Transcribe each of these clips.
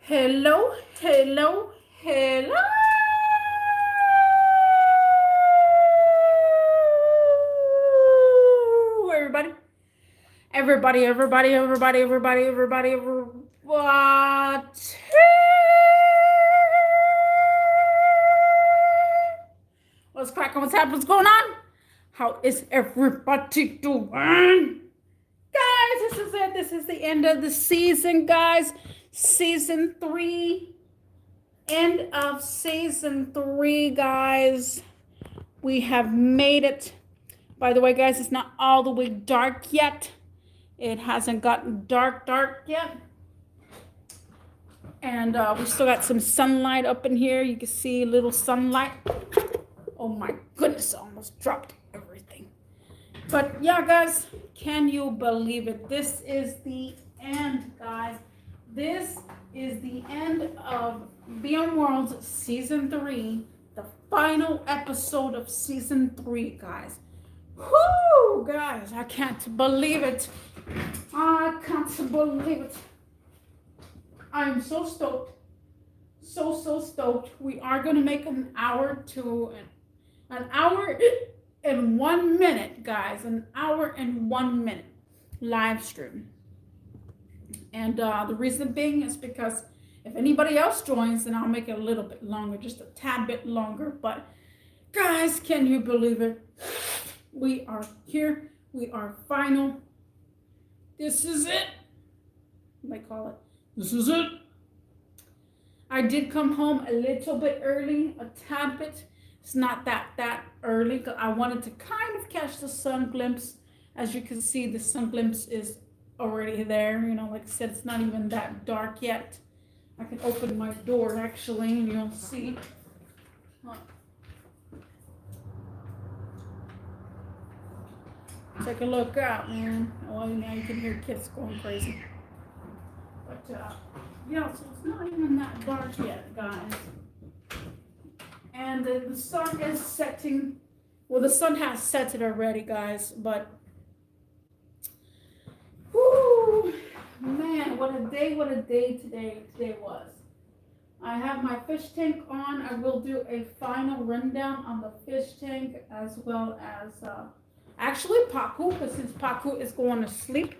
Hello, hello, hello, everybody. Everybody. What? What's cracking? What's happening? What's going on? How is everybody doing? Guys, this is it. This is the end of the season, guys. Season 3. End of season 3, guys. We have made it. By the way, guys, it's not all the way dark yet. It hasn't gotten dark yet. And we still got some sunlight up in here. You can see a little sunlight. Oh my goodness, I almost dropped everything. But yeah, guys, can you believe it? This is the end, guys. This is the end of Beyond Worlds Season 3, the final episode of Season 3, guys. Whoo, guys, I can't believe it. I can't believe it. I'm so stoked. So stoked. We are going to make an hour and 1 minute, guys. An hour and 1 minute live stream. And the reason being is because if anybody else joins, then I'll make it a little bit longer, just a tad bit longer. But guys, can you believe it? We are here. We are final. This is it. What do they call it? This is it. I did come home a little bit early, a tad bit. It's not that early. I wanted to kind of catch the sun glimpse. As you can see, the sun glimpse is already there. You know, like I said, it's not even that dark yet. I can open my door actually, and you'll see. Take a look out, man. Oh, now you can hear kids going crazy. But yeah, so it's not even that dark yet, guys. And the sun is setting. Well, the sun has set it already, guys. But whoo, man, what a day today was. I have my fish tank on. I will do a final rundown on the fish tank as well as actually Paku, because since Paku is going to sleep,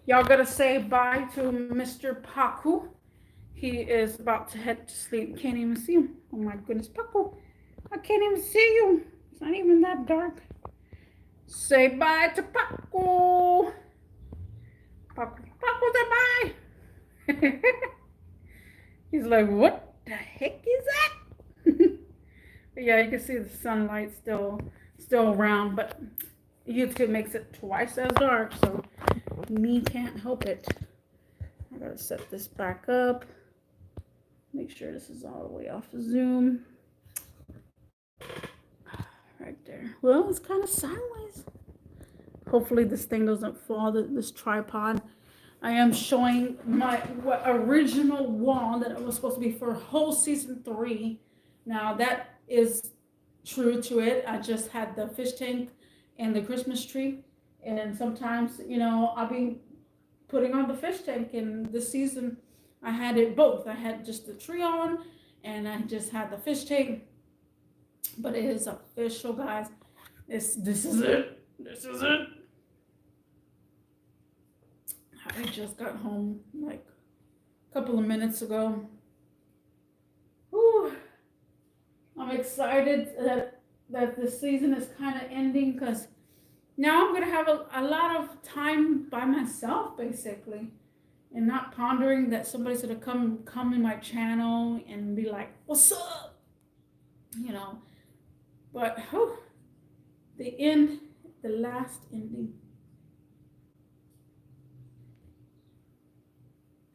y'all gotta say bye to Mr. Paku. He is about to head to sleep. Can't even see him. Oh my goodness, Paku, I can't even see you. It's not even that dark. Say bye to Paku. Paku, say bye. He's like, what the heck is that? But yeah, you can see the sunlight still around, but YouTube makes it twice as dark, so me can't help it. I gotta set this back up. Make sure this is all the way off of Zoom. Right there. Well, it's kind of sideways. Hopefully this thing doesn't fall, this tripod. I am showing my original wall that it was supposed to be for whole season 3. Now that is true to it. I just had the fish tank and the Christmas tree. And sometimes, you know, I'll be putting on the fish tank. And this season, I had it both. I had just the tree on, and I just had the fish tank. But it is official, guys. This is it. This is it. I just got home like a couple of minutes ago. Whew. I'm excited that the season is kind of ending, because now I'm going to have a lot of time by myself, basically, and not pondering that somebody's going to come in my channel and be like, what's up? You know, but the last ending.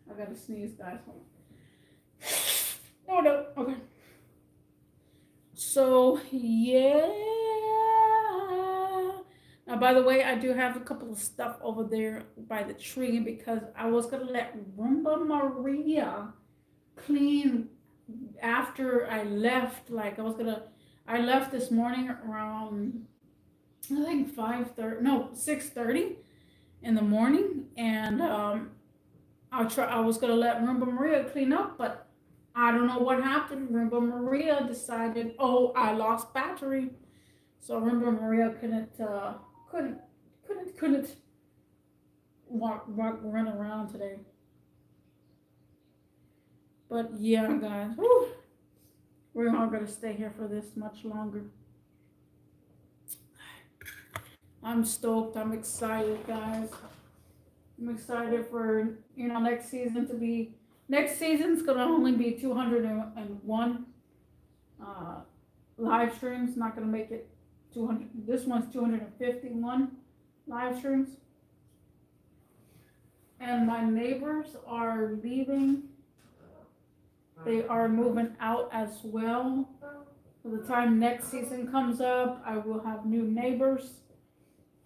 I got to sneeze, guys. Oh, no. Okay. So, yeah. Now, by the way, I do have a couple of stuff over there by the tree, because I was going to let Roomba Maria clean after I left. Like, I left this morning around, I think 5:30, no, 6:30 in the morning. And I was gonna let Roomba Maria clean up, but I don't know what happened. Roomba Maria decided, oh, I lost battery, so Roomba Maria couldn't couldn't run around today. But yeah, guys, whew, we're not gonna stay here for this much longer. I'm stoked. I'm excited, guys. I'm excited for next season to be. Next season's gonna only be 201 live streams. Not gonna make it 200. This one's 251 live streams. And my neighbors are leaving. They are moving out as well. By the time next season comes up, I will have new neighbors.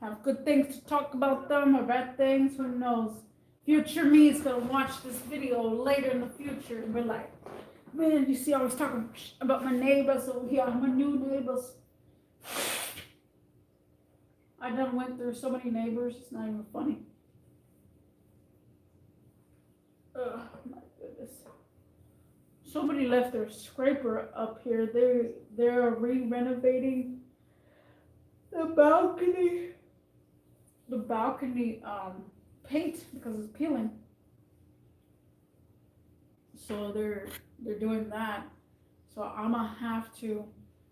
Have good things to talk about them or bad things, who knows. Future me is gonna watch this video later in the future and be like, man, you see I was talking about my neighbors over here, my new neighbors. I done went through so many neighbors, it's not even funny. Oh my goodness. Somebody left their scraper up here. They're re-renovating the balcony. The balcony paint because it's peeling. So they're doing that. So I'm gonna have to.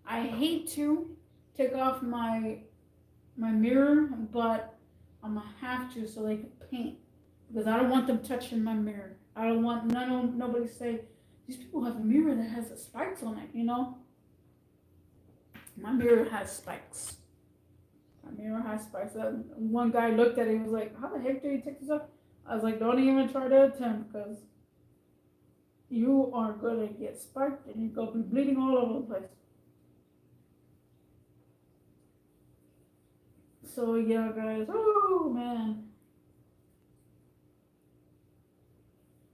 I hate to take off my mirror, but I'm gonna have to so they can paint because I don't want them touching my mirror. I don't want nobody say these people have a mirror that has spikes on it. My mirror has spikes. My mirror has spikes. One guy looked at it and was like, how the heck do you take this off? I was like, don't even try to attempt because you are going to get spiked and you're going to be bleeding all over the place. So yeah, guys. Oh, man.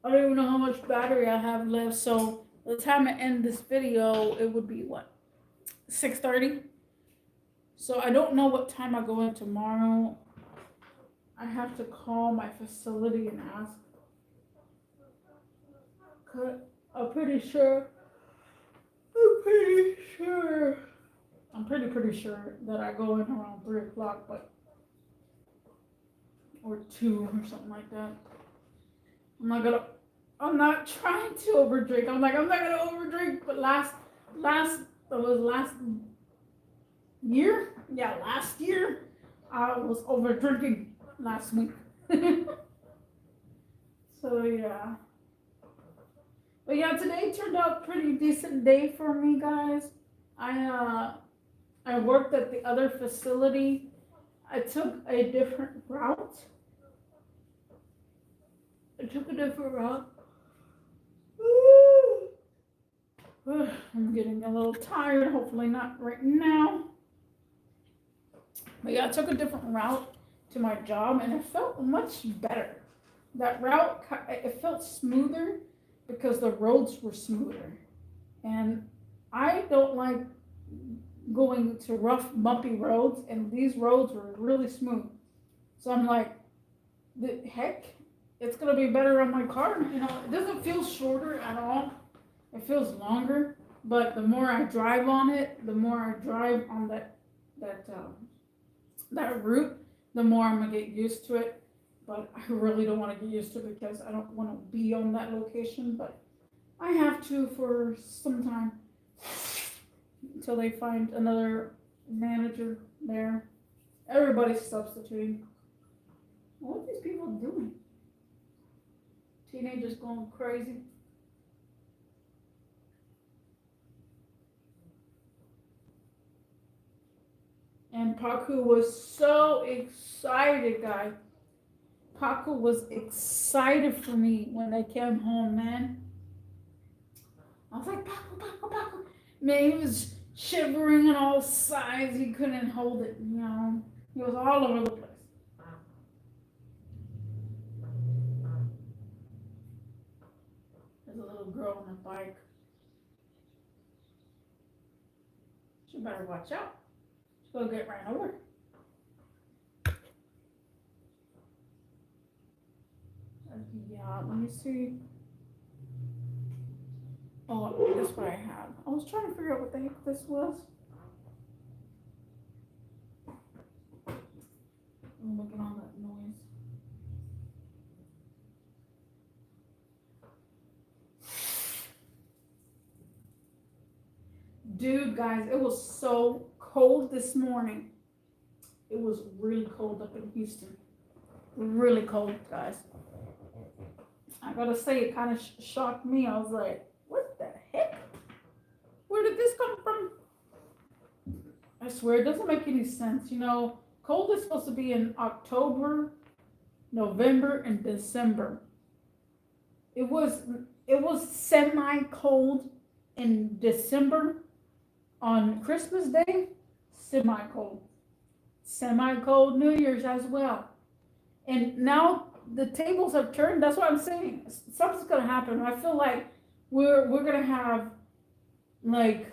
I don't even know how much battery I have left. So by the time I end this video, it would be what? 6:30? So I don't know what time I go in tomorrow. I have to call my facility and ask. I'm pretty sure that I go in around 3 o'clock, but or 2 or something like that. I'm not trying to overdrink. I'm not gonna overdrink, but last year? Yeah, last year I was over drinking last week. So yeah. But yeah, today turned out pretty decent day for me, guys. I worked at the other facility. I took a different route. I'm getting a little tired. Hopefully not right now. But yeah, I took a different route to my job and it felt much better. That route, it felt smoother because the roads were smoother. And I don't like going to rough, bumpy roads, and these roads were really smooth. So I'm like, the heck, it's gonna be better on my car. It doesn't feel shorter at all. It feels longer, but the more I drive on it, the more I drive on that route, the more I'm gonna get used to it. But I really don't want to get used to it because I don't want to be on that location. But I have to for some time until they find another manager there. Everybody's substituting. What are these people doing? Teenagers going crazy. And Paku was so excited, guys. Paku was excited for me when they came home, man. I was like, Paku, Paku, Paku. Man, he was shivering on all sides. He couldn't hold it, He was all over the place. There's a little girl on a bike. She better watch out. She's gonna get ran over. Yeah, let me see. Oh, that's what I have. I was trying to figure out what the heck this was. I'm looking at all that noise. Dude, guys, it was so cold this morning. It was really cold up in Houston. Really cold, guys. I gotta say, it kind of shocked me. I was like, what the heck? Where did this come from? I swear, it doesn't make any sense. You know, cold is supposed to be in October, November, and December. It was semi-cold in December. On Christmas Day, semi-cold. Semi-cold New Year's as well. And now the tables have turned. That's what I'm saying. Something's gonna happen. I feel like we're gonna have, like,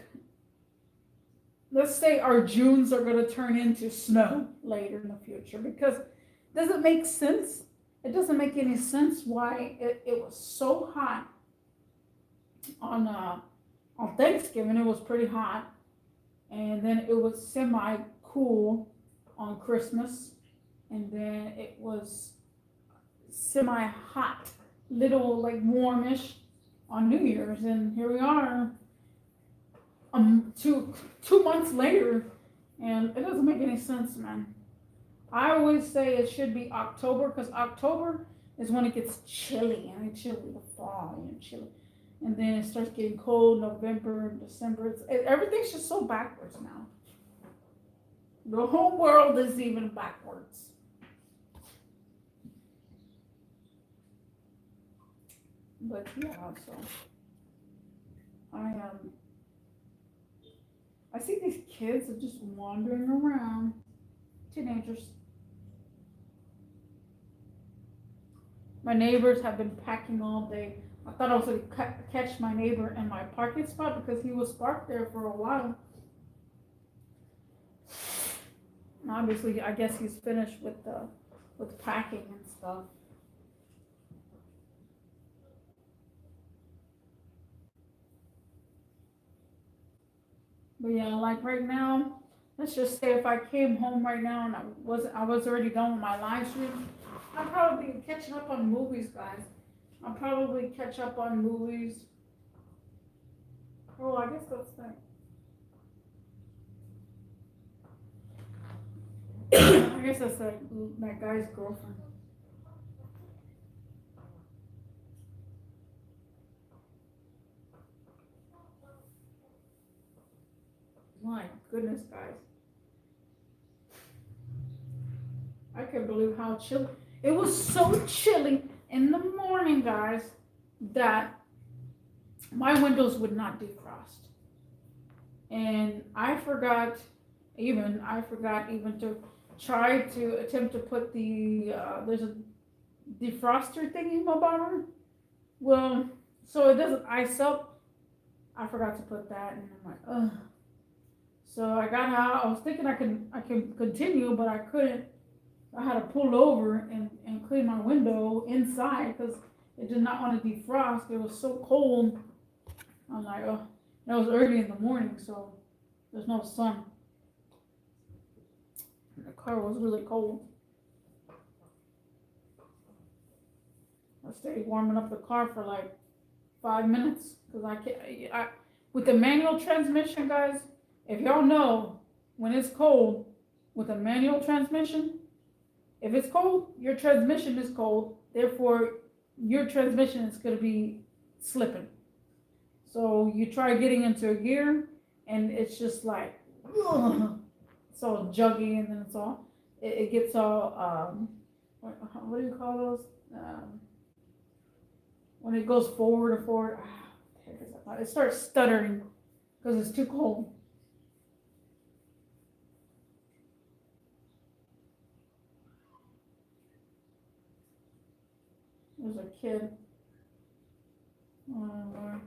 let's say our Junes are gonna turn into snow later in the future, because does it make sense? It doesn't make any sense why it was so hot on Thanksgiving. It was pretty hot, and then it was semi-cool on Christmas, and then it was semi-hot, little like warmish on New Year's, and here we are, 2 months later, and it doesn't make any sense, man. I always say it should be October, because October is when it gets chilly, and it's chilly, the fall, and chilly, and then it starts getting cold. November, December, everything's just so backwards now. The whole world is even backwards. But yeah, so I see these kids are just wandering around, teenagers. My neighbors have been packing all day. I thought I was going to catch my neighbor in my parking spot, because he was parked there for a while. And obviously, I guess he's finished with packing and stuff. But yeah, like right now, let's just say if I came home right now and I was already done with my live stream, I'd probably be catching up on movies, guys. I'll probably catch up on movies. Oh, I guess that's that. I guess that's that guy's girlfriend. My goodness, guys. I can't believe how chilly. It was so chilly in the morning, guys, that my windows would not defrost. And I forgot even to try to attempt to put there's a defroster thing in my barn. Well, so it doesn't ice up. I forgot to put that, and I'm like, ugh. So I got out. I was thinking I can continue, but I couldn't. I had to pull over and clean my window inside, because it did not want to defrost. It was so cold. I'm like, oh, it was early in the morning, so there's no sun. And the car was really cold. I stayed warming up the car for like 5 minutes, because with the manual transmission, guys, if y'all know, when it's cold with a manual transmission, if it's cold, your transmission is cold. Therefore, your transmission is going to be slipping. So you try getting into a gear, and it's just like, ugh, it's all juggy, and then it gets all, what do you call those? When it goes forward or forward, it starts stuttering because it's too cold. There's a kid. Oh,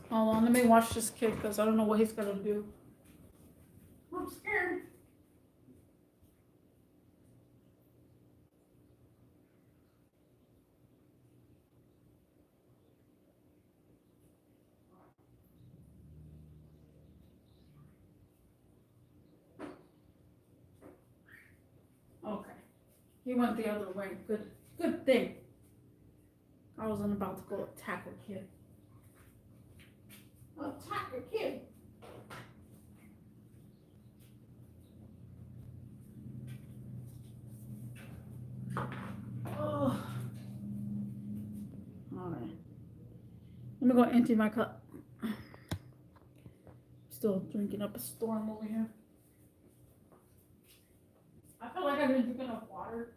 hold on, let me watch this kid, because I don't know what he's gonna do. I'm scared. He went the other way. Good thing. I wasn't about to go attack a kid. Attack a kid. Oh. All right. Let me go empty my cup. Still drinking up a storm over here. I feel like I didn't drink enough water.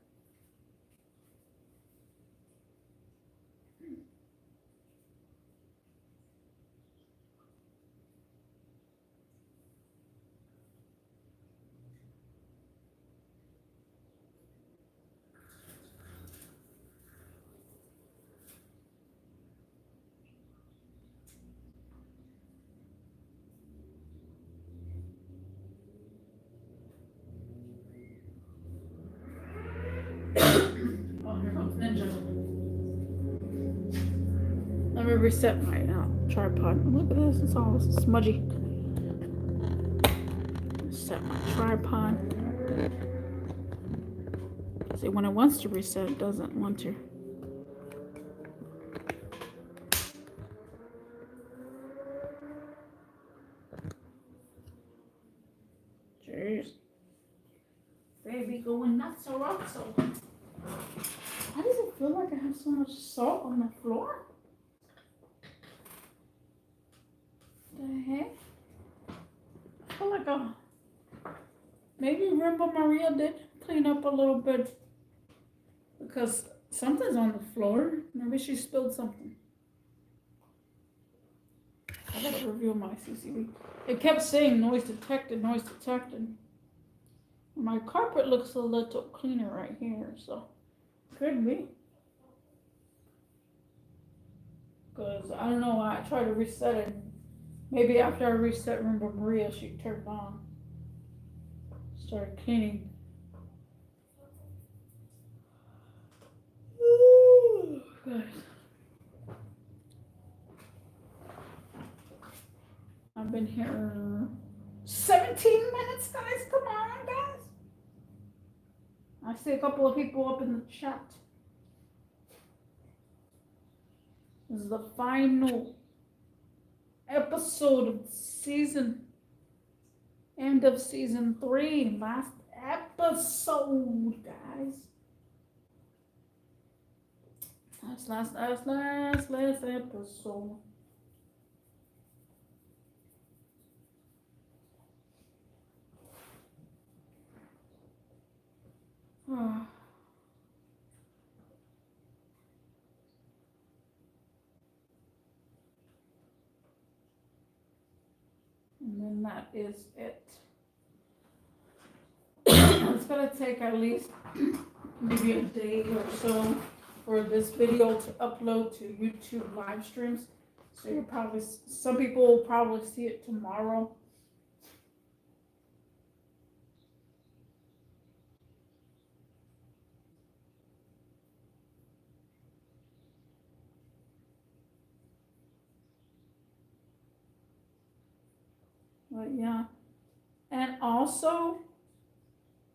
Oh, here comes Ninja. Let me reset my tripod. Look at this, it's all smudgy. Set my tripod. See, when it wants to reset, it doesn't want to. Jeez. Baby going nuts or also. Why does it feel like I have so much salt on the floor? The heck? I feel like maybe Rainbow Maria did clean up a little bit because something's on the floor. Maybe she spilled something. I gotta review my CCTV. It kept saying noise detected, noise detected. My carpet looks a little cleaner right here, so could be. Because I don't know why I tried to reset it. Maybe after I reset Rainbow Maria, she turned on. Started cleaning. Ooh, guys. I've been here 17 minutes, guys. Come on, guys. I see a couple of people up in the chat. This is the final episode of end of season 3. Last episode, guys. Last episode. And then that is it. It's gonna take at least maybe a day or so for this video to upload to YouTube live streams. So you're probably, some people will probably see it tomorrow. But yeah, and also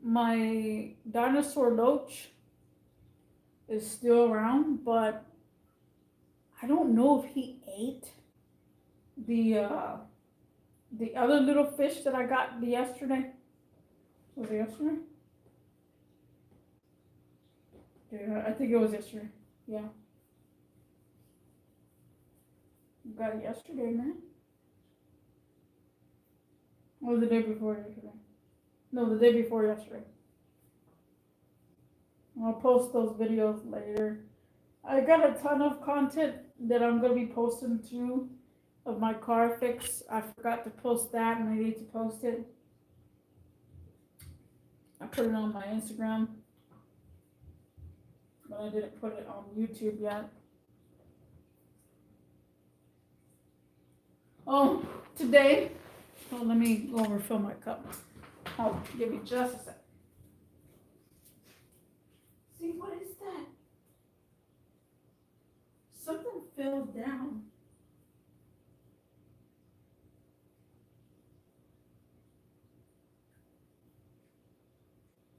my dinosaur Loach is still around, but I don't know if he ate the other little fish that I got yesterday. Was it yesterday? Yeah, I think it was yesterday. Yeah. Got it yesterday, man. Or the day before yesterday. No, the day before yesterday. I'll post those videos later. I got a ton of content that I'm going to be posting too of my car fix. I forgot to post that and I need to post it. I put it on my Instagram, but I didn't put it on YouTube yet. Oh, today, let me go refill my cup. Oh, give me just a sec. See, what is that? Something fell down.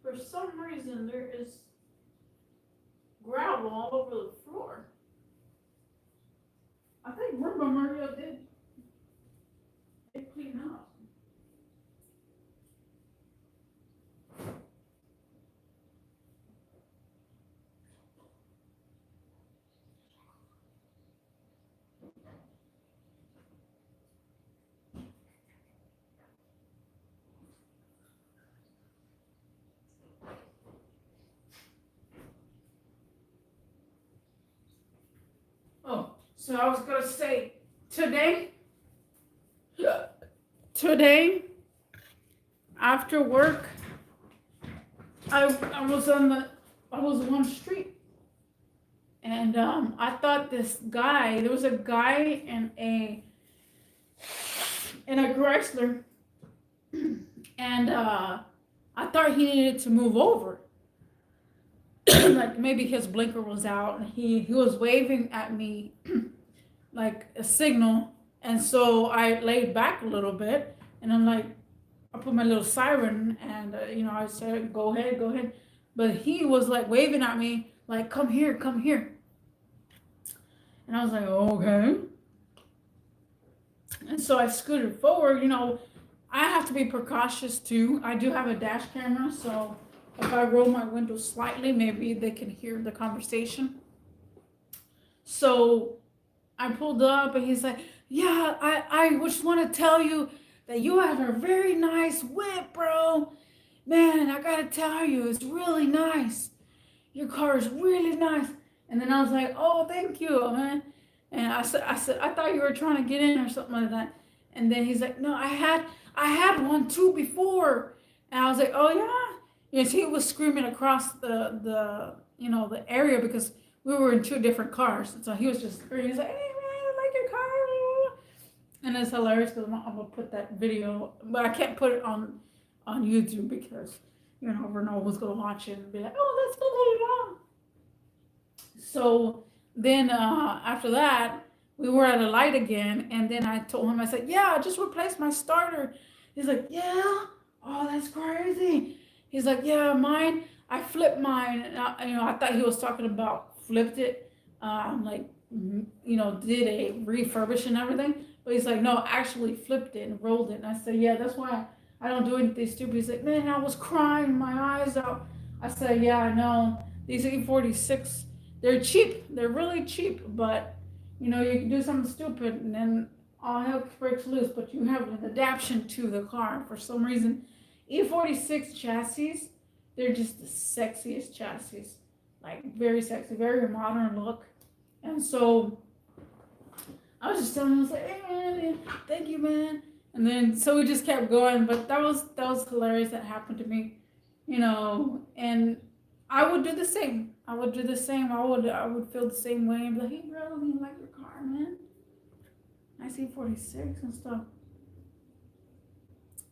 For some reason, there is travel all over the floor. I think Rumba Mario did clean up. Oh, so I was gonna say today, today after work, I was on one street, and I thought this guy, there was a guy in a Chrysler, and I thought he needed to move over. Like maybe his blinker was out, and he was waving at me like a signal, and so I laid back a little bit, and I'm like, I put my little siren, and I said, go ahead, go ahead. But he was like waving at me, like, come here, come here. And I was like, okay. And so I scooted forward. I have to be precautious too. I do have a dash camera, so if I roll my window slightly, maybe they can hear the conversation. So I pulled up, and he's like, yeah, I just want to tell you that you have a very nice whip, bro. Man, I gotta tell you, it's really nice. Your car is really nice. And then I was like, oh, thank you, man. And I said, I thought you were trying to get in or something like that. And then he's like, no, I had one too before. And I was like, oh yeah. Yes, he was screaming across the area because we were in two different cars. And so he was just screaming. He's like, hey man, I like your car. And it's hilarious because I'm gonna put that video, but I can't put it on YouTube because you never know who's gonna watch it and be like, oh, that's so long. So then after that, we were at a light again, and then I told him, I said, yeah, I just replaced my starter. He's like, yeah, oh, that's crazy. He's like, yeah, mine, I flipped mine. And I thought he was talking about flipped it, did a refurbish and everything. But he's like, no, actually flipped it and rolled it. And I said, yeah, that's why I don't do anything stupid. He's like, man, I was crying my eyes out. I said, yeah, I know. These E46, they're cheap. They're really cheap. But, you can do something stupid and then all hell breaks loose. But you have an adaptation to the car. For some reason, E46 chassis, they're just the sexiest chassis. Like, very sexy, very modern look. And so I was just telling him, I was like, hey man, thank you, man. And then so we just kept going, but that was hilarious. That happened to me, and I would do the same. I would do the same. I would feel the same way and be like, hey bro, you like your car, man? I see 46 and stuff.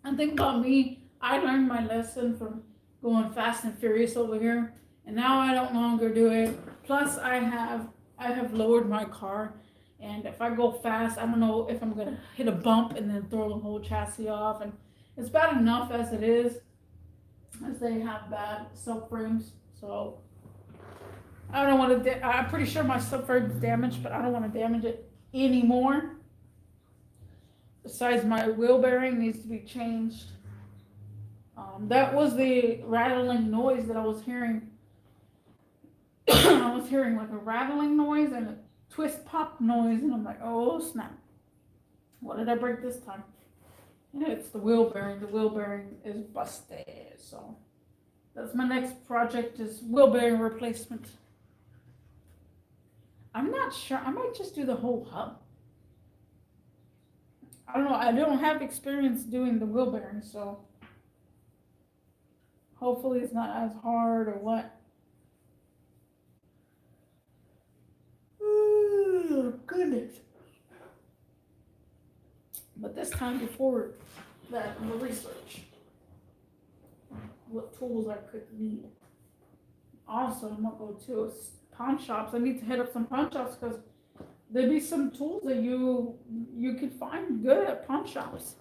And think about me, I learned my lesson from going fast and furious over here, and now I don't longer do it. Plus I have lowered my car. And if I go fast, I don't know if I'm going to hit a bump and then throw the whole chassis off. And it's bad enough as it is, as they have bad subframes. So I don't want to, I'm pretty sure my subframe's damaged, but I don't want to damage it anymore. Besides, my wheel bearing needs to be changed. That was the rattling noise that I was hearing. I was hearing like a rattling noise and a twist pop noise, and I'm like, oh snap, what did I break this time? And it's the wheel bearing. The wheel bearing is busted. So that's my next project, is wheel bearing replacement. I'm not sure, I might just do the whole hub. I don't know, I don't have experience doing the wheel bearing, so hopefully it's not as hard or what. Goodness. But this time before that, I'm gonna research what tools I could need. Also, I'm gonna go to pawn shops. I need to hit up some pawn shops because there'd be some tools that you could find good at pawn shops.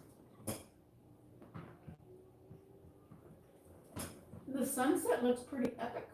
The sunset looks pretty epic.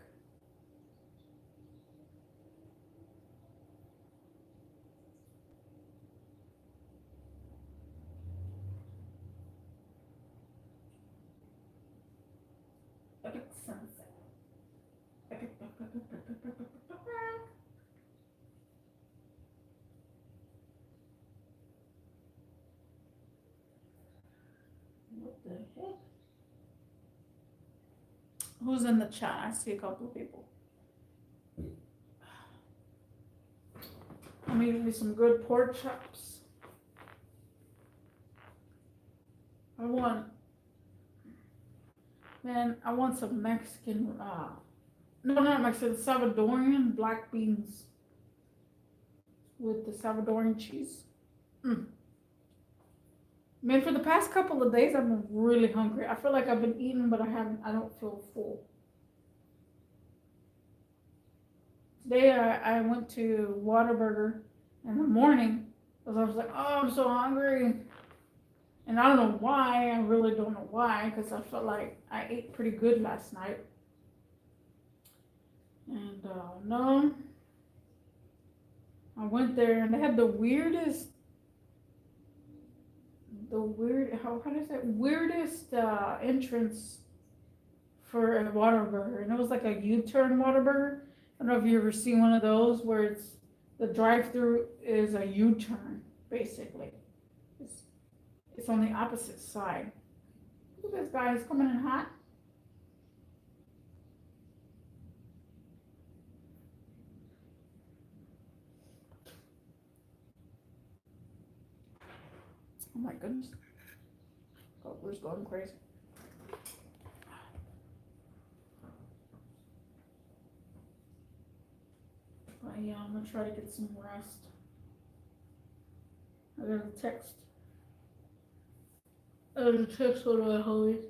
What the heck? Who's in the chat? I see a couple of people. I'm eating me some good pork chops. I want some Mexican, no, not Mexican, Salvadorian black beans with the Salvadorian cheese. Man, for the past couple of days, I've been really hungry. I feel like I've been eating, but I don't feel full. Today, I went to Whataburger in the morning because I was like, oh, I'm so hungry. And I don't know why. I really don't know why, because I felt like I ate pretty good last night. And no, I went there and they had the weirdest entrance for a Whataburger, and it was like a U-turn Whataburger. I don't know if you ever seen one of those where it's the drive-through is a U-turn basically. It's on the opposite side. Look at this guy, he's coming in hot. Oh my goodness. We're going crazy. But yeah, I'm gonna try to get some rest. I got a text. One of my homies.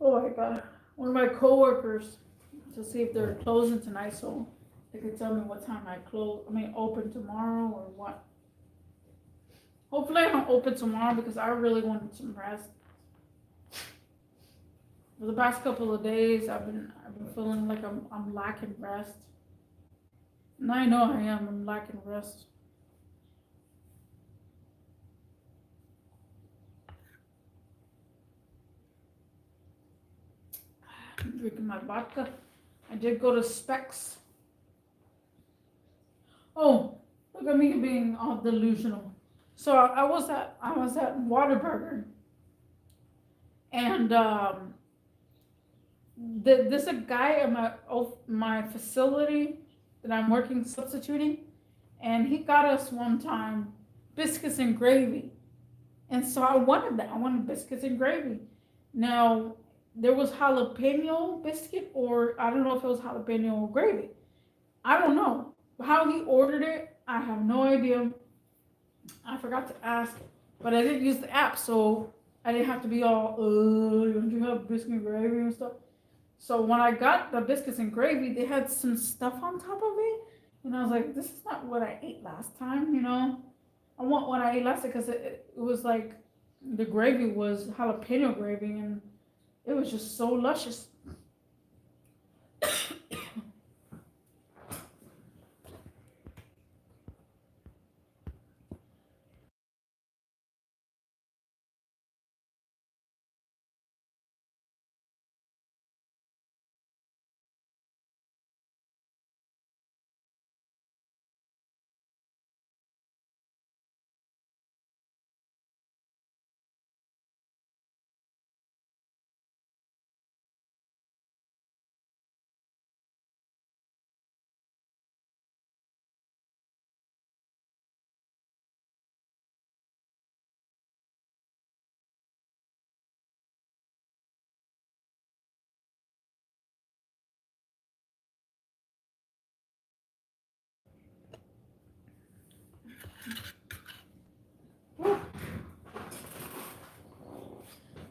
Oh my god. One of my coworkers to see if they're closing tonight, so they could tell me what time I open tomorrow or what. Hopefully I don't open tomorrow because I really wanted some rest. For the past couple of days, I've been feeling like I'm lacking rest. And I know I am. I'm lacking rest. I'm drinking my vodka. I did go to Specs. Oh, look at me being all delusional. So I was at Whataburger, and there's a guy at my facility that I'm working substituting, and he got us one time biscuits and gravy, and so I wanted that. I wanted biscuits and gravy. Now there was jalapeno biscuit, or I don't know if it was jalapeno gravy. I don't know how he ordered it. I have no idea. I forgot to ask, but I didn't use the app, so I didn't have to be all, don't you have biscuit and gravy and stuff? So when I got the biscuits and gravy, they had some stuff on top of it, and I was like, this is not what I ate last time, you know? I want what I ate last time because it was like the gravy was jalapeno gravy, and it was just so luscious.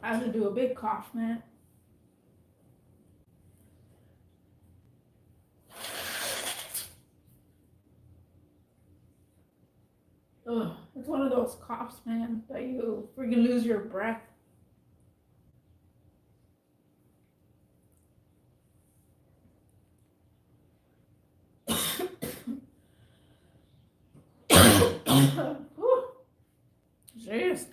I had to do a big cough, man. Ugh, it's one of those coughs, man, that you freaking lose your breath. Jeez.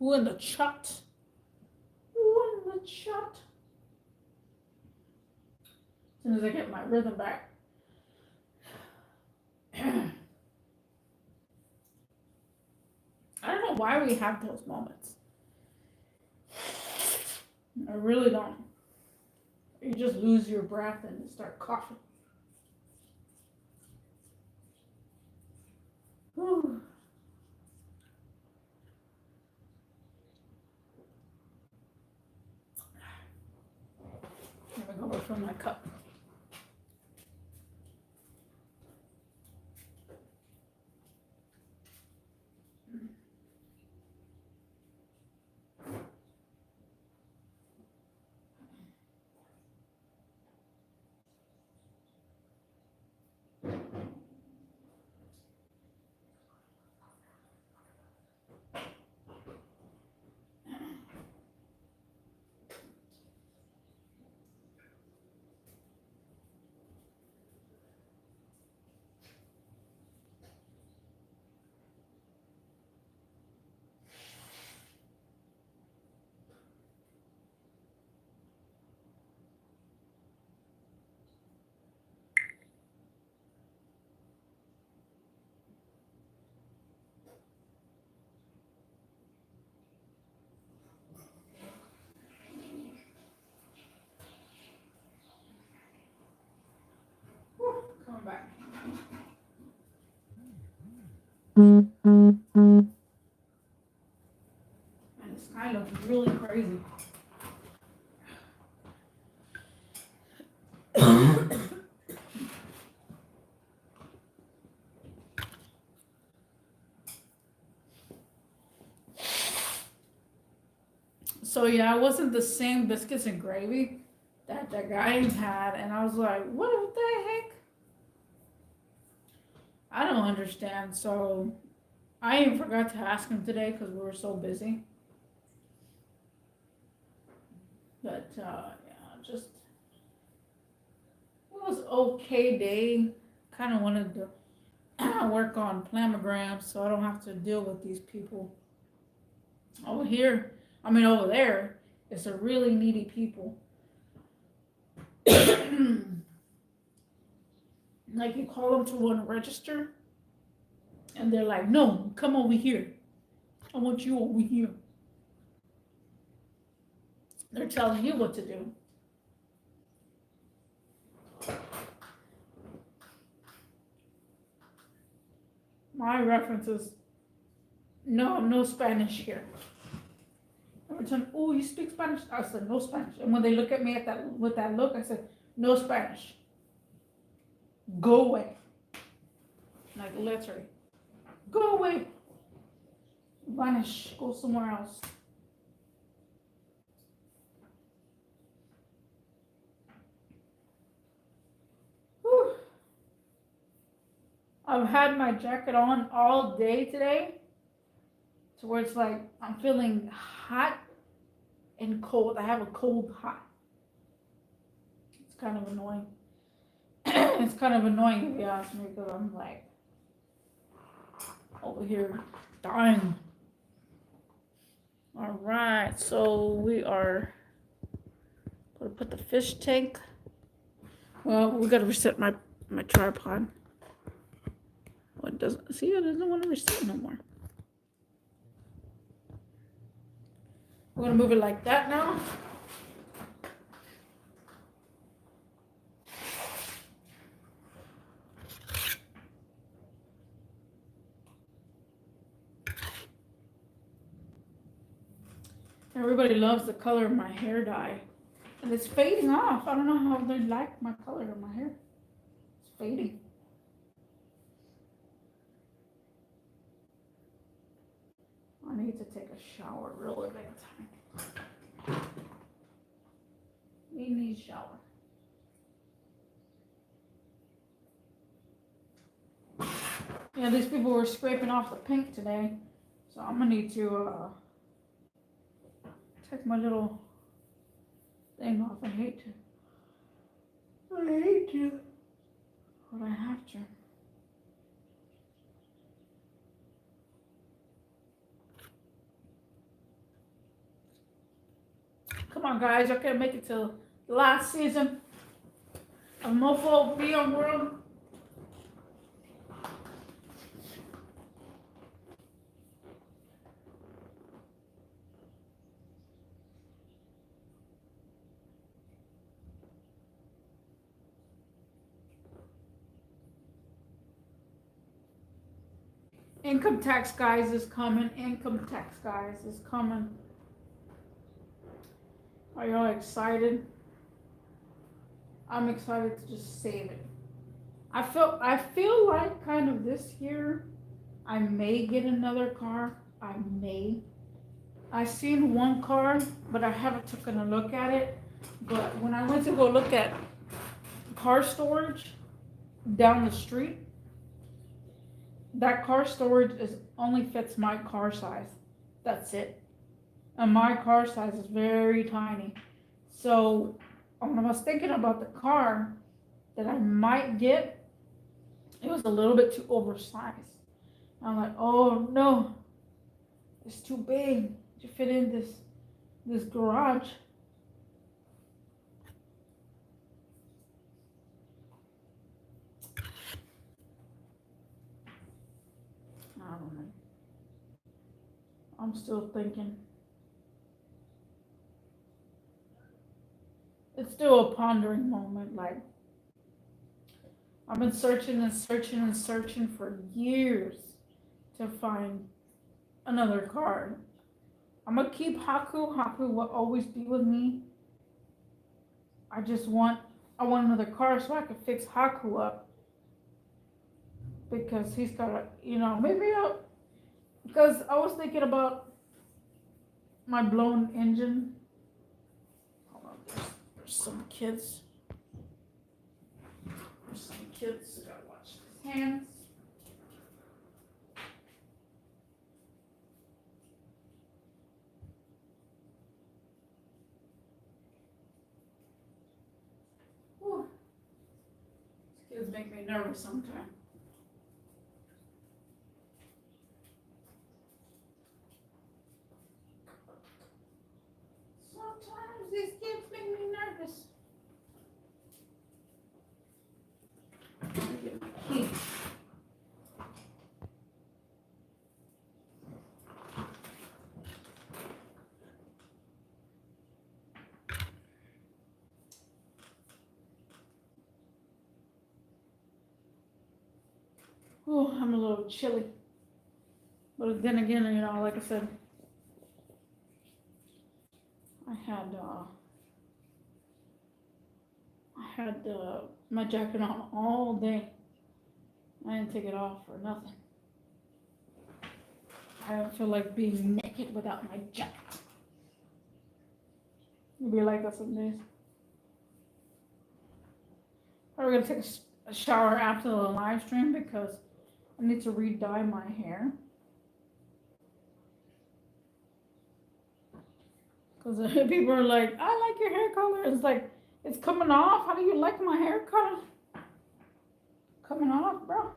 Who in the chat? Who in the chat? As soon as I get my rhythm back. I don't know why we have those moments. I really don't. You just lose your breath and start coughing. Whew. Let me go refill my cup. Whew, coming back. And the sky looks really crazy. So yeah, it wasn't the same biscuits and gravy that the guy had, and I was like, what the heck? I don't understand. So I even forgot to ask him today because we were so busy. But yeah, just it was okay day. Kind of wanted to work on planograms so I don't have to deal with these people over here. I mean, over there, it's a really needy people. Like you call them to want to register, and they're like, "No, come over here. I want you over here." They're telling you what to do. My reference is no Spanish here. Every time, oh, you speak Spanish? I said, no Spanish. And when they look at me with that look, I said, no Spanish. Go away. Like literally. Go away. Vanish. Go somewhere else. Whew. I've had my jacket on all day today. To where it's like I'm feeling hot and cold. I have a cold hot. It's kind of annoying. It's kind of annoying if you ask me because I'm like over here dying. All right, so we are going to put the fish tank. Well, we got to reset my tripod. Oh, it doesn't, see, it doesn't want to reset no more. We're going to move it like that now. Everybody loves the color of my hair dye. And it's fading off. I don't know how they like my color of my hair. It's fading. I need to take a shower really big time. Need a shower. Yeah, these people were scraping off the paint today. So I'm gonna need to take my little thing off. I hate to, but I have to. Come on, guys. I can make it to the last season of Mofo Beyond World. Income tax, guys, is coming. Income tax, guys, is coming. Are y'all excited? I'm excited to just save it. I feel like kind of this year I may get another car. I may. I seen one car, but I haven't taken a look at it. But when I went to go look at car storage down the street, that car storage is only fits my car size. That's it. And my car size is very tiny. So when I was thinking about the car that I might get, it was a little bit too oversized. I'm like, oh no, it's too big to fit in this garage. I don't know. I'm still thinking. It's still a pondering moment. Like, I've been searching and searching and searching for years to find another car. I'm gonna keep Haku. Haku will always be with me. I want another car so I can fix Haku up, because he's got a, because I was thinking about my blown engine. Hold on, there's some kids. There's some kids. Gotta watch his hands. Whew. These kids make me nervous sometimes. Sometimes these kids make me nervous. Let me get my key. Oh, I'm a little chilly. But then again, like I said, I had my jacket on all day. I didn't take it off for nothing. I don't feel like being naked without my jacket. It'll be like that some days. I'm gonna take a shower after the live stream because I need to re-dye my hair. Because people are like, I like your hair color. It's like, it's coming off. How do you like my hair color? Coming off, bro.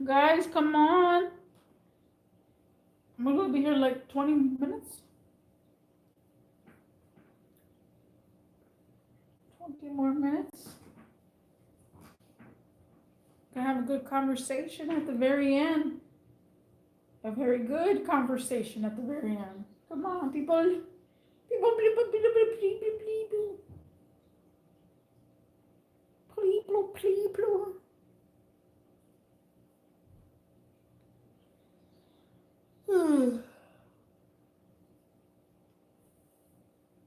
Guys, come on. I'm gonna be here like 20 minutes. 20 more minutes. Gonna have a good conversation at the very end. A very good conversation at the very end. Come on, people. People, people, people, people, people. People, people.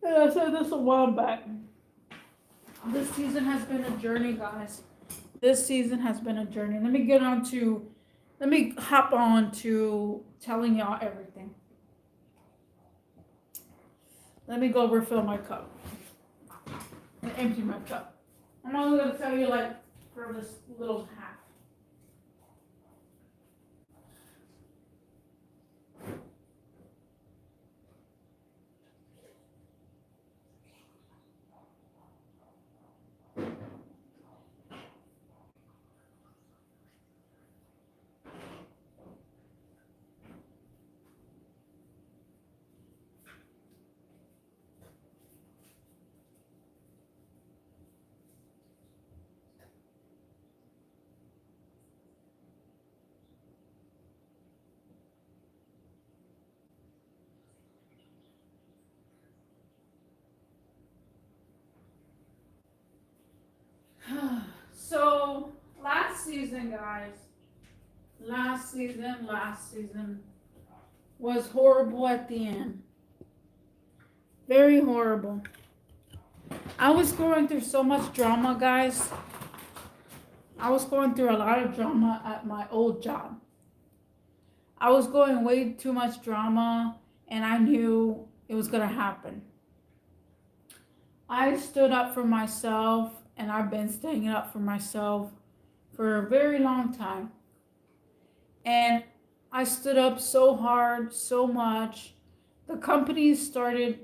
I said this a while back. This season has been a journey, guys. This season has been a journey. Let me hop on to telling y'all everything. Let me go refill my cup and empty my cup. I'm only gonna tell you like for this little half. season, guys, last season was horrible at the end. Very horrible. I was going through so much drama, guys. I was going through a lot of drama at my old job. I was going way too much drama, and I knew it was going to happen. I stood up for myself, and I've been standing up for myself for a very long time. And I stood up so hard, so much. The company started,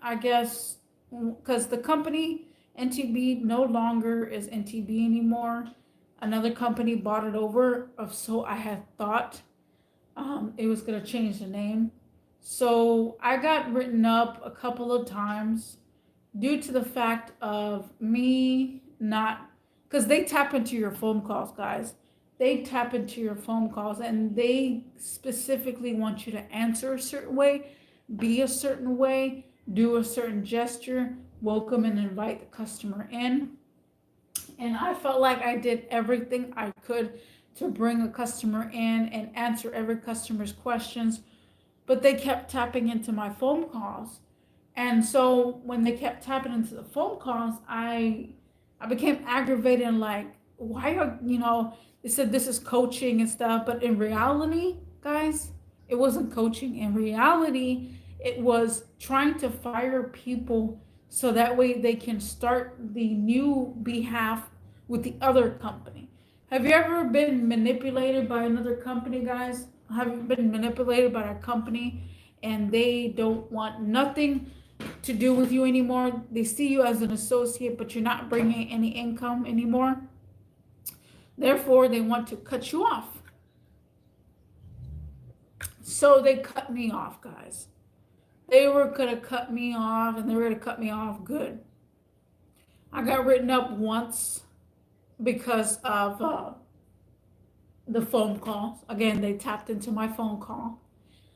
I guess, because the company, NTB, no longer is NTB anymore. Another company bought it over, so I had thought it was going to change the name. So I got written up a couple of times due to the fact of me not, because they tap into your phone calls, guys. They tap into your phone calls, and they specifically want you to answer a certain way, be a certain way, do a certain gesture, welcome and invite the customer in. And I felt like I did everything I could to bring a customer in and answer every customer's questions, but they kept tapping into my phone calls. And so when they kept tapping into the phone calls, I became aggravated and like, why are, they said this is coaching and stuff, but in reality, guys, it wasn't coaching. In reality, it was trying to fire people so that way they can start the new behalf with the other company. Have you ever been manipulated by another company, guys? Have you been manipulated by a company and they don't want nothing to do with you anymore? They see you as an associate, but you're not bringing any income anymore. Therefore, they want to cut you off. So they cut me off, guys. They were going to cut me off, and they were going to cut me off good. I got written up once because of the phone calls. Again, they tapped into my phone call.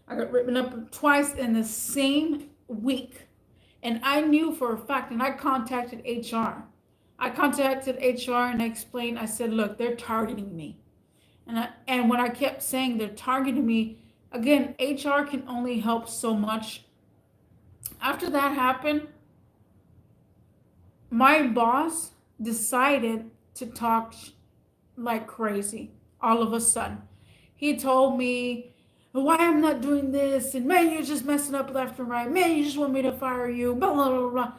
I got written up twice in the same week. And I knew for a fact, and I contacted HR. I contacted HR and I explained, I said, look, they're targeting me. And when I kept saying they're targeting me, again, HR can only help so much. After that happened, my boss decided to talk like crazy all of a sudden. He told me why I'm not doing this, and man, you're just messing up left and right. Man, you just want me to fire you, blah, blah, blah, blah.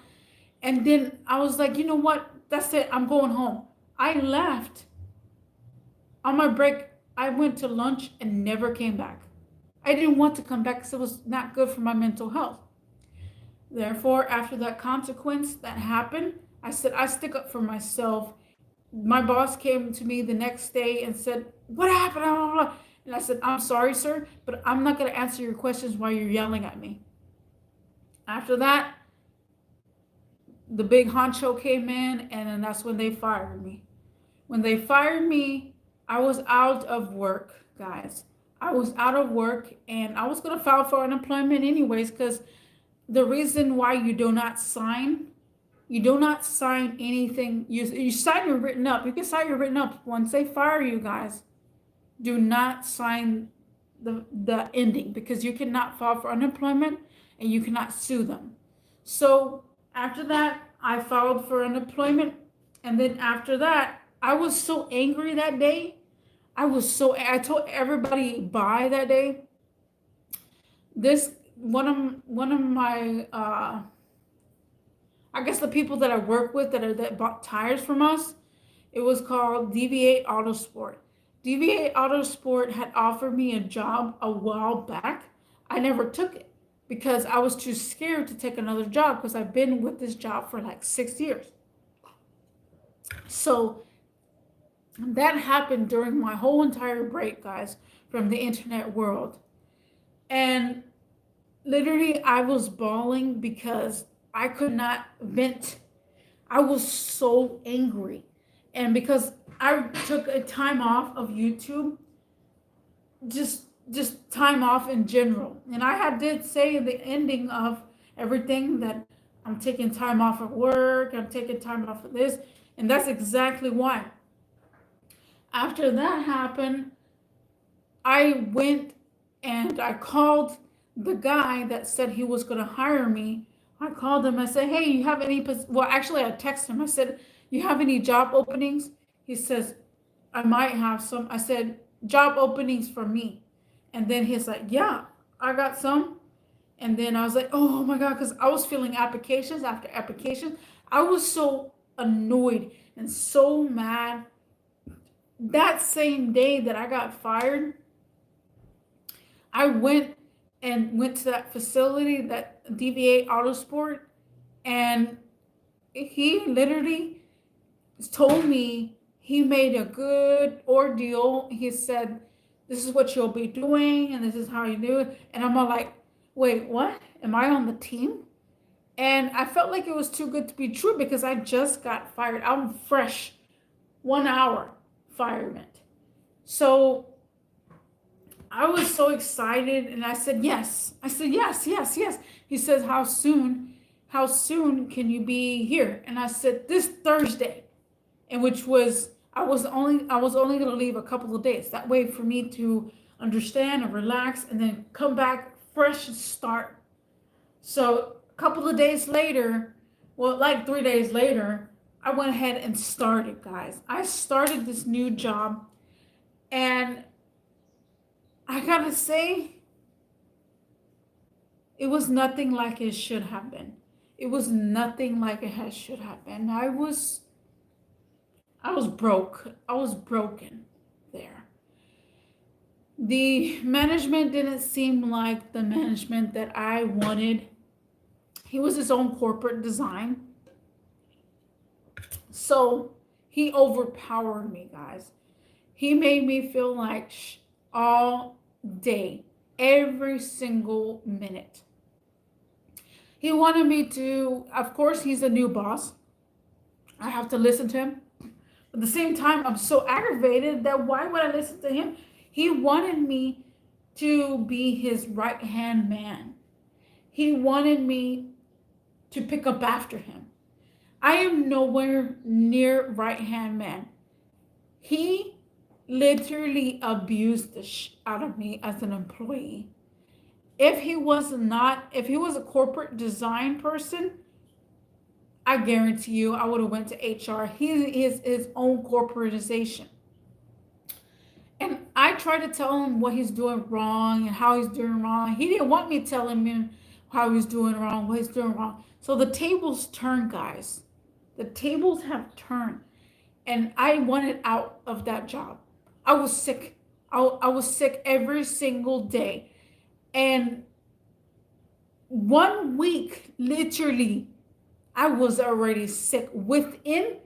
And then I was like, you know what? That's it. I'm going home. I left. On my break, I went to lunch and never came back. I didn't want to come back because it was not good for my mental health. Therefore, after that consequence that happened, I said, I stick up for myself. My boss came to me the next day and said, what happened? Blah, blah, blah. And I said, I'm sorry, sir, but I'm not going to answer your questions while you're yelling at me. After that, the big honcho came in, and then that's when they fired me. When they fired me, I was out of work, guys. I was out of work, and I was going to file for unemployment anyways, because the reason why you do not sign anything. You sign your written up. You can sign your written up. Once they fire you, guys, do not sign the ending, because you cannot file for unemployment and you cannot sue them. So after that, I filed for unemployment. And then after that, I was so angry that day. I told everybody bye that day. One of my I guess the people that I work with that bought tires from us, it was called DV8 Autosport. DV8 Autosport had offered me a job a while back. I never took it because I was too scared to take another job, because I've been with this job for like 6 years. So that happened during my whole entire break, guys, from the internet world. And literally, I was bawling because I could not vent. I was so angry. And because I took a time off of YouTube, just time off in general. And I did say in the ending of everything that I'm taking time off of work, I'm taking time off of this. And that's exactly why. After that happened, I went and I called the guy that said he was going to hire me. I called him. I said, "Hey, you have any?" Well, actually, I texted him. I said, "You have any job openings?" He says, "I might have some." I said, "Job openings for me." And then he's like, "Yeah, I got some." And then I was like, "Oh my God," because I was filling applications after application. I was so annoyed and so mad. That same day that I got fired, I went to that facility, that DVA Autosport, and he literally told me he made a good ordeal. He said, "This is what you'll be doing, and this is how you do it." And I'm all like, "Wait, what? Am I on the team?" And I felt like it was too good to be true because I just got fired. I'm fresh, 1 hour firement. So I was so excited and I said, yes. I said, yes, yes, yes. He says, how soon can you be here? And I said, this Thursday. And which was, I was only going to leave a couple of days. That way for me to understand and relax and then come back fresh and start. So a couple of days later, well, like 3 days later, I went ahead and started, guys. I started this new job and I gotta say, it was nothing like it should have been. It was nothing like it should have been. I was broke. I was broken there. The management didn't seem like the management that I wanted. He was his own corporate design. So he overpowered me, guys. He made me feel like all day, every single minute. He wanted me to, of course, he's a new boss. I have to listen to him. At the same time, I'm so aggravated that why would I listen to him? He wanted me to be his right hand man. He wanted me to pick up after him. I am nowhere near right hand man. He literally abused the out of me as an employee. If he was a corporate design person, I guarantee you I would have went to HR. He is his own corporatization. And I tried to tell him what he's doing wrong and how he's doing wrong. He didn't want me telling him how he's doing wrong, what he's doing wrong. So the tables turned, guys. The tables have turned. And I wanted out of that job. I was sick. I was sick every single day. And 1 week, literally, I was already sick. Within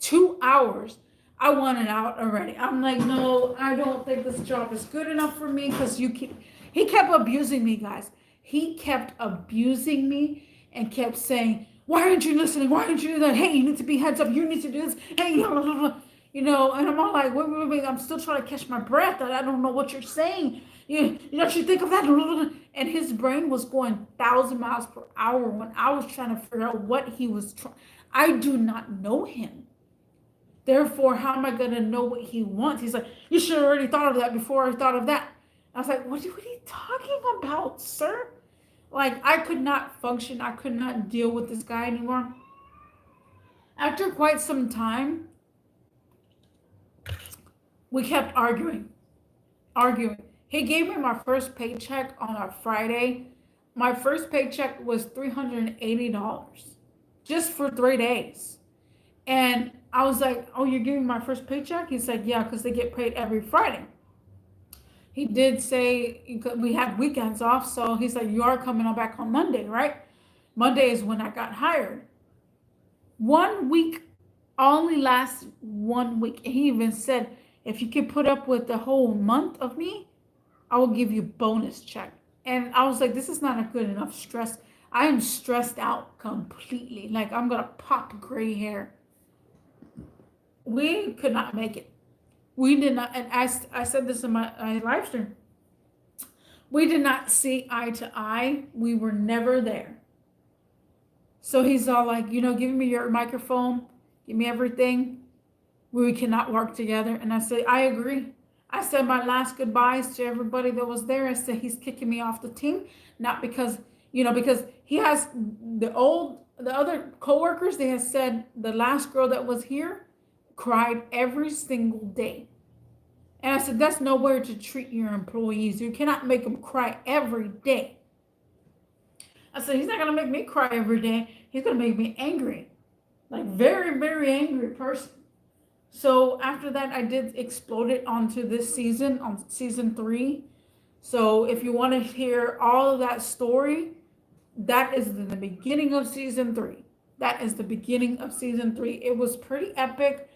2 hours, I wanted out already. I'm like, no, I don't think this job is good enough for me because he kept abusing me, guys. He kept abusing me and kept saying, why aren't you listening? Why aren't you doing that? Hey, you need to be heads up. You need to do this. Hey, blah, blah, blah. And I'm all like, wait. I'm still trying to catch my breath. I don't know what you're saying. You don't you think of that? And his brain was going 1,000 miles per hour when I was trying to figure out what he was trying. I do not know him. Therefore, how am I going to know what he wants? He's like, you should have already thought of that before I thought of that. I was like, what are you talking about, sir? Like, I could not function. I could not deal with this guy anymore. After quite some time, we kept arguing. He gave me my first paycheck on a Friday. My first paycheck was $380 just for 3 days. And I was like, oh, you're giving my first paycheck? He said, yeah, because they get paid every Friday. He did say we had weekends off. So he's like, you are coming on back on Monday, right? Monday is when I got hired. 1 week only lasts 1 week. And he even said, if you can put up with the whole month of me, I will give you bonus check. And I was like, this is not a good enough stress. I am stressed out completely. Like I'm going to pop gray hair. We could not make it. We did not. And I said this in my live stream. We did not see eye to eye. We were never there. So he's all like, give me your microphone. Give me everything. we cannot work together. And I said, I agree. I said my last goodbyes to everybody that was there. I said, he's kicking me off the team, not because, because he has the other coworkers, they have said the last girl that was here cried every single day. And I said, that's no way to treat your employees. You cannot make them cry every day. I said, he's not going to make me cry every day. He's going to make me angry. Like very, very angry person. So after that, I did explode it onto this season, on season 3. So if you want to hear all of that story, that is the beginning of season 3. That is the beginning of season 3. It was pretty epic.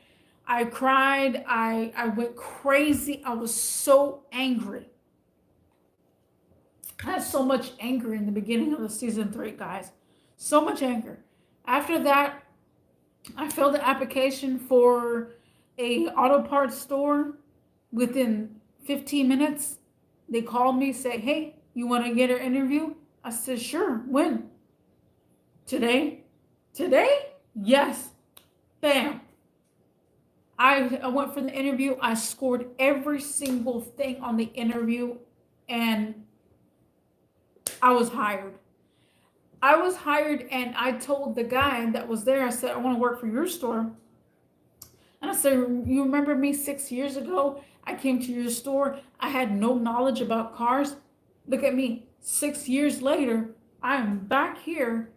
I cried. I went crazy. I was so angry. I had so much anger in the beginning of the season 3, guys. So much anger. After that, I filled the application for a auto parts store. Within 15 minutes, they called me, say, hey, you want to get an interview? I said, sure. When? Today? Today? Yes. Bam. I went for the interview. I scored every single thing on the interview, and I was hired. I was hired, and I told the guy that was there, I said, I want to work for your store. And I said, you remember me 6 years ago? I came to your store. I had no knowledge about cars. Look at me. 6 years later, I am back here,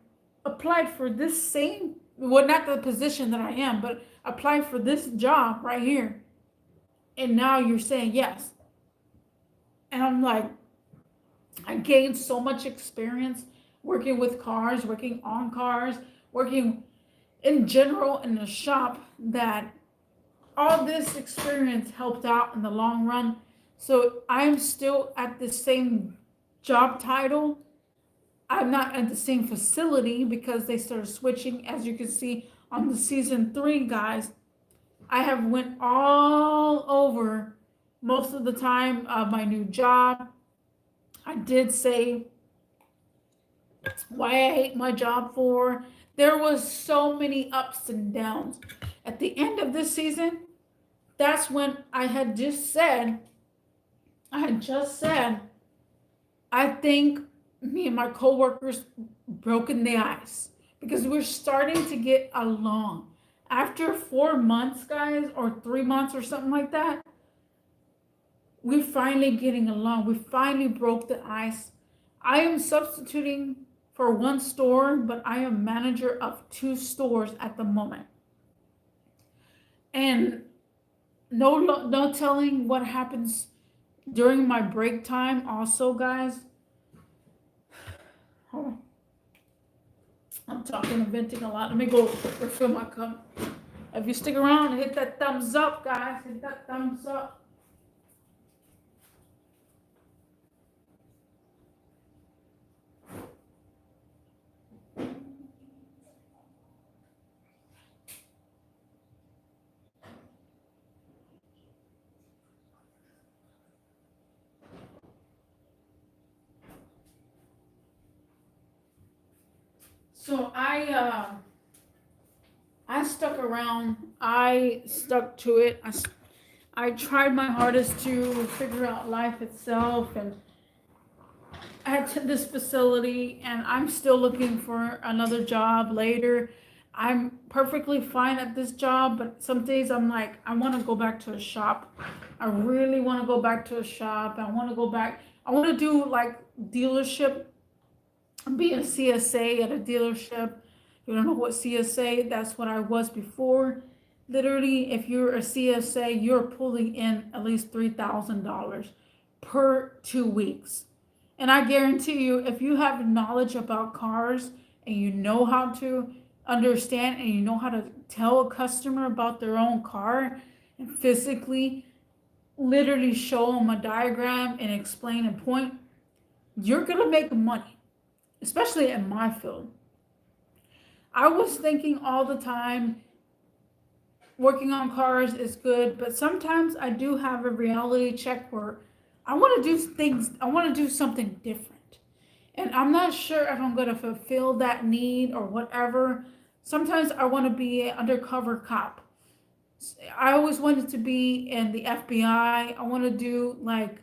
applied for this same, well, not the position that I am, but applied for this job right here. And now you're saying yes. And I'm like, I gained so much experience working with cars, working on cars, working in general in the shop, that all this experience helped out in the long run. So I'm still at the same job title. I'm not at the same facility because they started switching. As you can see on the season 3, guys, I have went all over most of the time of my new job. I did say why I hate my job for. There was so many ups and downs. At the end of this season, that's when I just said, I think me and my coworkers broken the ice because we're starting to get along. After 4 months, guys, or 3 months or something like that, we're finally getting along. We finally broke the ice. I am substituting for one store, but I am manager of 2 stores at the moment. And no telling what happens during my break time also, guys. Hold on. I'm talking and venting a lot. Let me go refill my cup. If you stick around, hit that thumbs up, guys. Hit that thumbs up. So I stuck around. I stuck to it. I tried my hardest to figure out life itself, and at this facility, and I'm still looking for another job later. I'm perfectly fine at this job, but some days I'm like, I want to go back to a shop. I really want to go back to a shop. I want to go back. I want to do like dealership, be a CSA at a dealership. You don't know what CSA, that's what I was before. Literally, if you're a CSA, you're pulling in at least $3,000 per 2 weeks. And I guarantee you, if you have knowledge about cars and you know how to understand and you know how to tell a customer about their own car and physically, literally show them a diagram and explain and point, you're going to make money, especially in my field. I was thinking all the time, working on cars is good, but sometimes I do have a reality check where I want to do things, I want to do something different. And I'm not sure if I'm going to fulfill that need or whatever. Sometimes I want to be an undercover cop. I always wanted to be in the FBI. I want to do like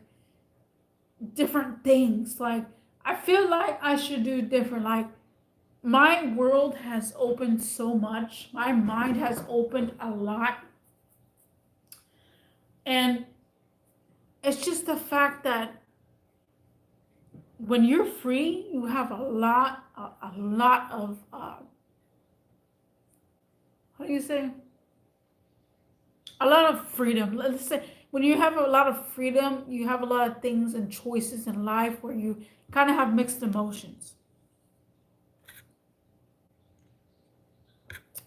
different things. Like I feel like I should do different. Like my world has opened so much. My mind has opened a lot. And it's just the fact that when you're free, you have a lot of, how do you say? A lot of freedom. Let's say when you have a lot of freedom, you have a lot of things and choices in life where you kind of have mixed emotions.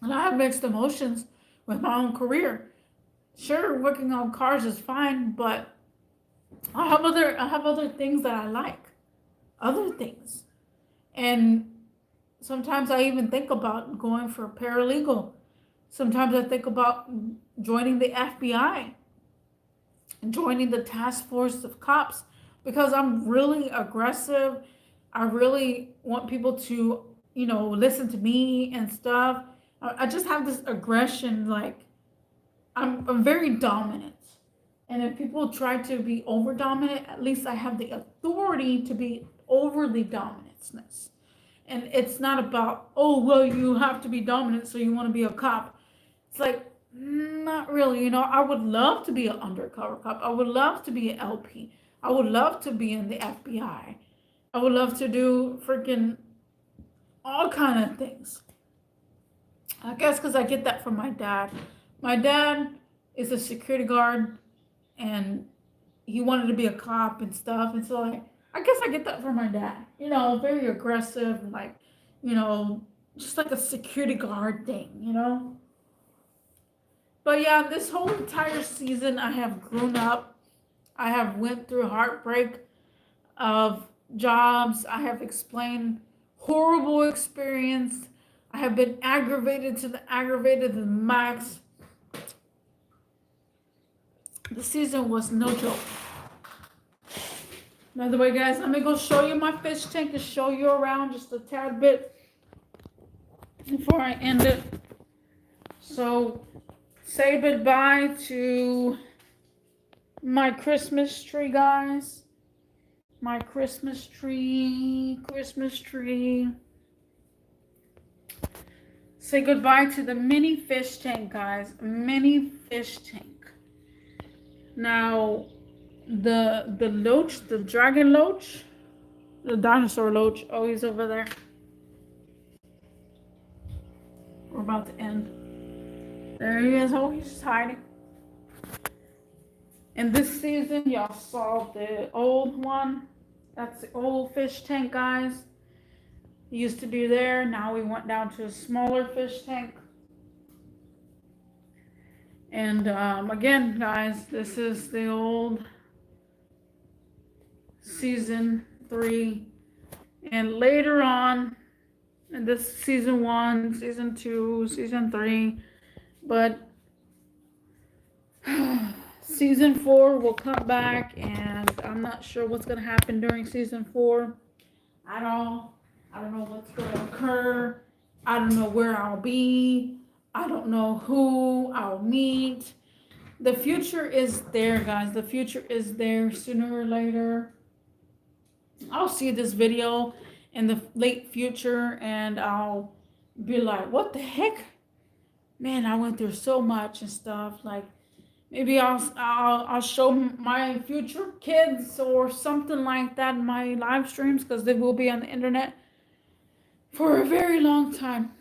And I have mixed emotions with my own career. Sure, working on cars is fine, but I have other things that I like. Other things. And sometimes I even think about going for paralegal. Sometimes I think about joining the FBI and joining the task force of cops because I'm really aggressive. I really want people to, listen to me and stuff. I just have this aggression, like I'm very dominant. And if people try to be over dominant, at least I have the authority to be overly dominant. And it's not about, oh, well, you have to be dominant, so you want to be a cop. It's like, not really. I would love to be an undercover cop. I would love to be an LP. I would love to be in the FBI. I would love to do freaking all kind of things. I guess because I get that from my dad. My dad is a security guard, and he wanted to be a cop and stuff. And so I guess I get that from my dad. Very aggressive, like, just like a security guard thing. But yeah, this whole entire season I have grown up. I have went through heartbreak of jobs. I have explained horrible experience. I have been aggravated to the max. The season was no joke. By the way, guys, let me go show you my fish tank and show you around just a tad bit before I end it. So, say goodbye to my Christmas tree, guys. My Christmas tree. Say goodbye to the mini fish tank, guys. Mini fish tank. Now, the loach, the dragon loach, the dinosaur loach, oh, he's over there. We're about to end. There he is. Oh, he's just hiding. And this season, y'all saw the old one. That's the old fish tank, guys. He used to be there. Now we went down to a smaller fish tank. And again, guys, this is the old season 3. And later on, and this season 1, season 2, season 3, but season 4 will come back, and I'm not sure what's going to happen during season 4 at all. I don't know what's going to occur. I don't know where I'll be. I don't know who I'll meet. The future is there, guys. The future is there. Sooner or later, I'll see this video in the late future, and I'll be like, what the heck? Man, I went through so much and stuff. Like, maybe I'll show my future kids or something like that in my live streams, because they will be on the internet for a very long time.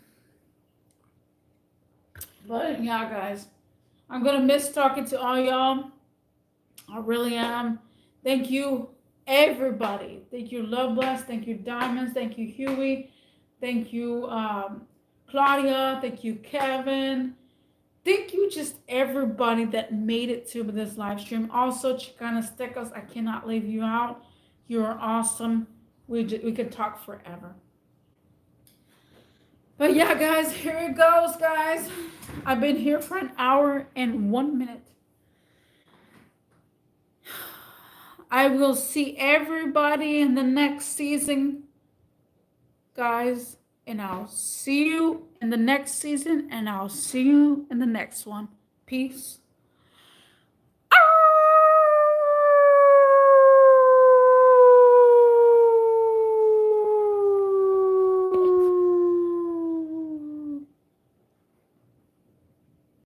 But yeah, guys, I'm gonna miss talking to all y'all. I really am. Thank you, everybody. Thank you, Love Bless. Thank you, Diamonds. Thank you, Huey. Thank you, Claudia. Thank you, Kevin. Thank you, just everybody that made it to this live stream. Also, Chicana Stickers, I cannot leave you out. You are awesome. We could talk forever. But yeah, guys, here it goes, guys. I've been here for an hour and 1 minute. I will see everybody in the next season, guys. And I'll see you in the next season, and I'll see you in the next one. Peace.